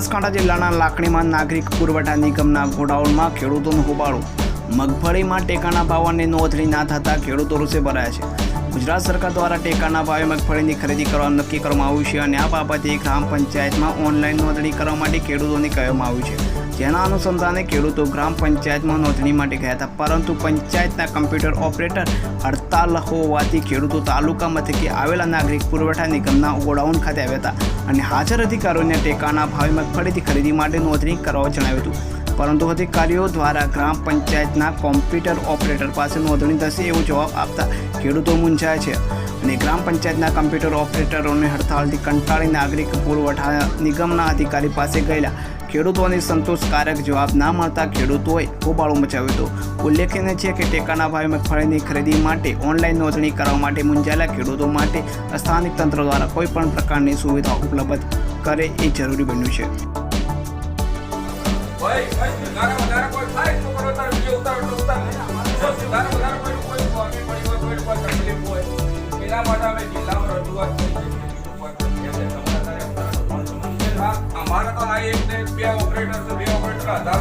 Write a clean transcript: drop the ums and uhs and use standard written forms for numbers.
બનાસકાંઠા જિલ્લાના લાખણીમાં નાગરિક પુરવઠા નિગમના ગોડાઉનમાં ખેડૂતોનું હોબાળો। મગફળીમાં ટેકાના ભાવની નોંધણી ના થતાં ખેડૂતો રોષે ભરાયા છે। ગુજરાત સરકાર દ્વારા ટેકાના ભાવે મગફળીની ખરીદી કરવાનું નક્કી કરવામાં આવ્યું છે અને આ બાબતે ગ્રામ પંચાયતમાં ઓનલાઈન નોંધણી કરવા માટે ખેડૂતોને કહેવામાં આવ્યું છે, જેના અનુસંધાને ખેડૂતો ગ્રામ પંચાયતમાં નોંધણી માટે ગયા હતા, પરંતુ પંચાયતના કમ્પ્યુટર ઓપરેટર હડતાલ હોવાથી ખેડૂતો તાલુકા મથકે આવેલા નાગરિક પુરવઠા નિગમના ગોડાઉન ખાતે આવ્યા હતા અને હાજર અધિકારીઓને ટેકાના ભાવે મગફળીની ખરીદી માટે નોંધણી કરવા જણાવ્યું હતું, પરંતુ અધિકારીઓ દ્વારા ગ્રામ પંચાયતના કોમ્પ્યુટર ઓપરેટર પાસે નોંધણી થશે એવો જવાબ આપતા ખેડૂતો મૂંઝાયા છે અને ગ્રામ પંચાયતના કમ્પ્યુટર ઓપરેટરોને હડતાલથી કંટાળી નાગરિક પુરવઠા નિગમના અધિકારી પાસે ગયેલા ખેડૂતોને સંતોષકારક જવાબ ના મળતા ખેડૂતોએ હોબાળો મચાવ્યો હતો। ઉલ્લેખનીય છે કે ટેકાના ભાવે મગફળીની ખરીદી માટે ઓનલાઈન નોંધણી કરવા માટે મૂંઝાયેલા ખેડૂતો માટે સ્થાનિક તંત્ર દ્વારા કોઈ પણ પ્રકારની સુવિધા ઉપલબ્ધ કરે એ જરૂરી બન્યું છે। हमारा तो आई एक ने बे ऑपरेटर से बे ऑपरेटर आधार